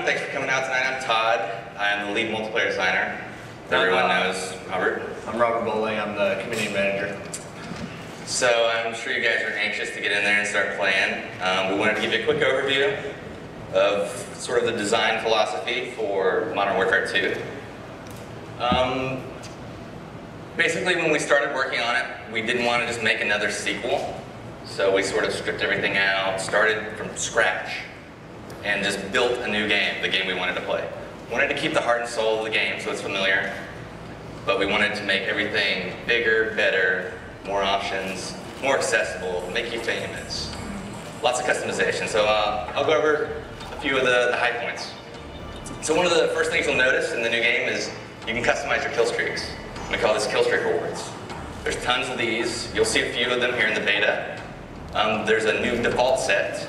everyone. Thanks for coming out tonight. I'm Todd. I'm the lead multiplayer designer. Everyone knows Robert. I'm Robert Bowling. I'm the community manager. So I'm sure you guys are anxious to get in there and start playing. We wanted to give you a quick overview of sort of the design philosophy for Modern Warfare 2. Basically, when we started working on it, we didn't want to just make another sequel. So we sort of stripped everything out, started from scratch, and just built a new game, the game we wanted to play. Wanted to keep the heart and soul of the game so it's familiar, but we wanted to make everything bigger, better, more options, more accessible, make you famous. Lots of customization. So I'll go over a few of the high points. So one of the first things you'll notice in the new game is you can customize your kill streaks. We call this kill streak rewards. There's tons of these. You'll see a few of them here in the beta. There's a new default set,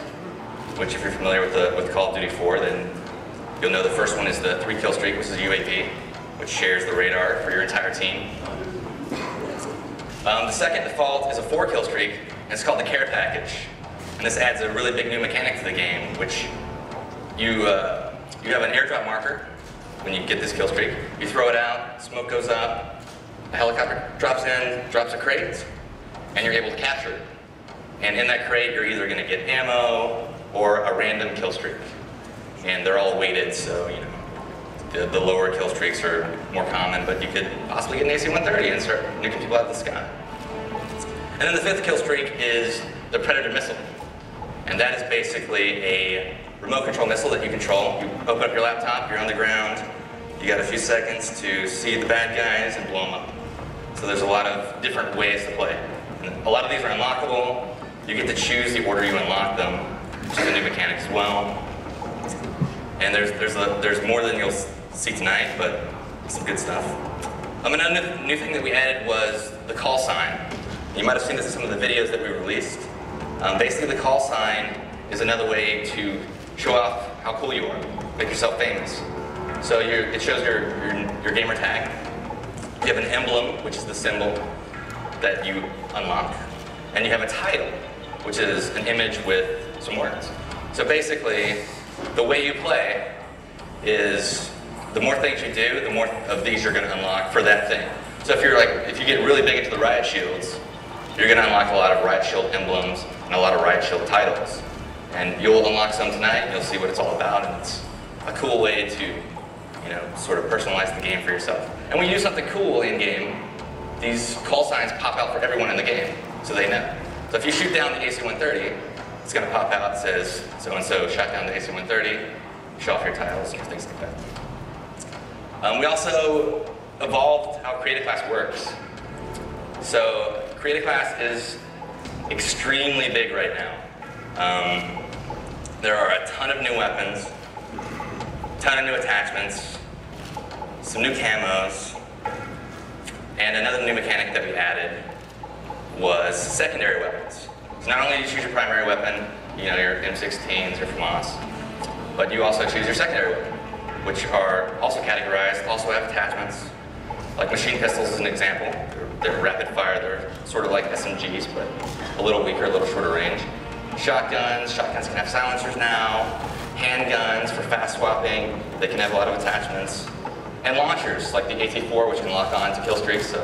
which if you're familiar with Call of Duty 4, then you'll know the first one is the 3 kill streak, which is UAV, which shares the radar for your entire team. The second default is a 4 kill streak, and it's called the care package. And this adds a really big new mechanic to the game, which you have an airdrop marker when you get this kill streak. You throw it out, smoke goes up, a helicopter drops in, drops a crate, and you're able to capture it. And in that crate, you're either going to get ammo or a random kill streak. And they're all weighted, so you know the lower kill streaks are more common, but you could possibly get an AC-130 and start nuking people out of the sky. And then the 5th kill streak is the Predator missile. And that is basically a remote control missile that you control. You open up your laptop, you're on the ground, you got a few seconds to see the bad guys and blow them up. So there's a lot of different ways to play. And a lot of these are unlockable. You get to choose the order you unlock them, which is a new mechanic as well. And there's more than you'll see tonight, but some good stuff. Another new thing that we added was the call sign. You might have seen this in some of the videos that we released. Basically, the call sign is another way to show off how cool you are, make yourself famous. So it shows your gamer tag. You have an emblem, which is the symbol that you unlock, and you have a title, which is an image with some words. So basically, the way you play is the more things you do, the more of these you're going to unlock for that thing. So if you get really big into the riot shields, you're going to unlock a lot of riot shield emblems and a lot of riot shield titles. And you'll unlock some tonight, and you'll see what it's all about, and it's a cool way to, sort of personalize the game for yourself. And when you do something cool in game, these call signs pop out for everyone in the game, so they know. So if you shoot down the AC-130, it's going to pop out that says, so-and-so shot down the AC-130, show off your titles and things like that. We also evolved how Create a Class works. So Create a Class is extremely big right now. There are a ton of new weapons, a ton of new attachments, some new camos, and another new mechanic that we added was secondary weapons. So not only do you choose your primary weapon, your M16s, your FAMAS, but you also choose your secondary weapon, which are also categorized, also have attachments. Like machine pistols is an example. They're rapid fire, they're sort of like SMGs, but a little weaker, a little shorter range. Shotguns can have silencers now. Handguns for fast swapping, they can have a lot of attachments. And launchers, like the AT-4, which can lock on to kill streaks. So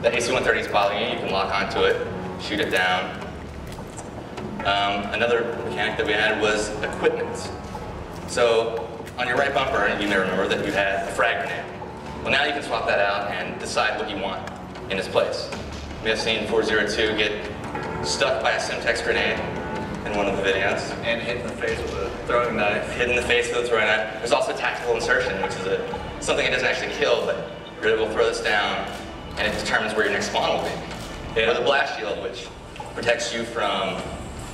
the AC-130 is bothering you, you can lock onto it, shoot it down. Another mechanic that we added was equipment. So on your right bumper, you may remember that you had a frag grenade. Well, now you can swap that out and decide what you want in its place. We have seen 402 get stuck by a Semtex grenade in one of the videos. And hit in the face with a throwing knife. Hit in the face with a throwing knife. There's also tactical insertion, which is something that doesn't actually kill, but you're able to throw this down, and it determines where your next spawn will be. Or the blast shield, which protects you from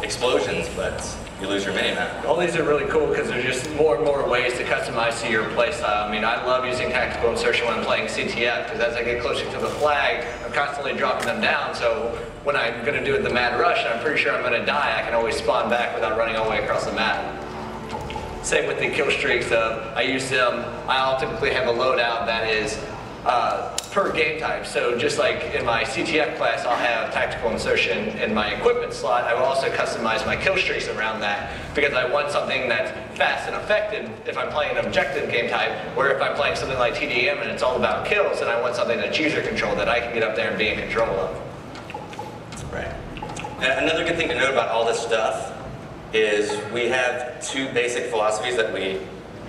explosions, but you lose your mini-map. All these are really cool because there's just more and more ways to customize to your playstyle. I mean, I love using tactical insertion when I'm playing CTF because as I get closer to the flag, I'm constantly dropping them down. So when I'm going to do the mad rush and I'm pretty sure I'm going to die, I can always spawn back without running all the way across the map. Same with the kill streaks. I use them. I'll typically have a loadout that is per game type. So just like in my CTF class, I'll have tactical insertion in my equipment slot. I will also customize my kill streaks around that because I want something that's fast and effective if I'm playing an objective game type, or if I'm playing something like TDM and it's all about kills, and I want something that's user controlled that I can get up there and be in control of. Right. And another good thing to note about all this stuff is we have two basic philosophies that we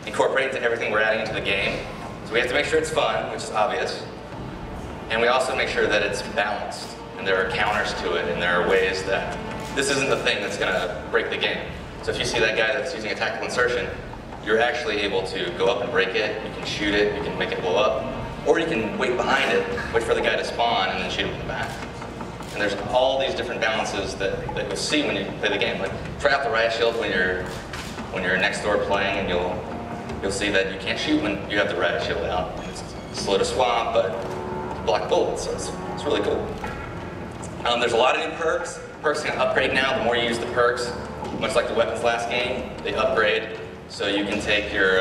incorporate into everything we're adding into the game. So we have to make sure it's fun, which is obvious, and we also make sure that it's balanced, and there are counters to it, and there are ways that this isn't the thing that's going to break the game. So if you see that guy that's using a tactical insertion, you're actually able to go up and break it, you can shoot it, you can make it blow up, or you can wait behind it, wait for the guy to spawn, and then shoot him in the back. And there's all these different balances that you'll see when you play the game. Like, try out the riot shield when you're next door playing, and you'll see that you can't shoot when you have the riot shield out. It's slow to swap, but block bullets, so it's really cool. There's a lot of new perks. Perks can upgrade now. The more you use the perks, much like the weapons last game, they upgrade. So you can take your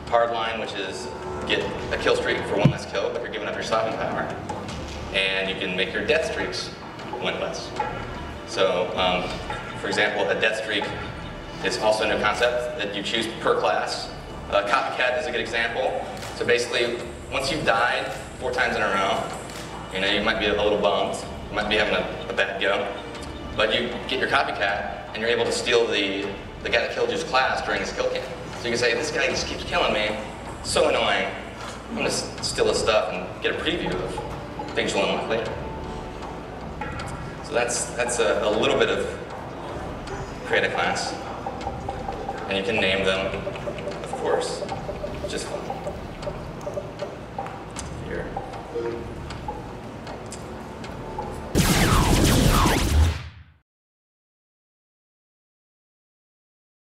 hardline, which is get a kill streak for one less kill, but you're giving up your stopping power. And you can make your death streaks winless. So, for example, a death streak is also a new concept that you choose per class. Copycat is a good example. So basically, once you've died 4 times in a row, you might be a little bummed, you might be having a bad go, but you get your Copycat, and you're able to steal the guy that killed you's class during his kill cam. So you can say, this guy just keeps killing me, so annoying, I'm gonna steal his stuff and get a preview of things you'll unlock later. So that's a little bit of create a class, and you can name them, of course, just fun. Here.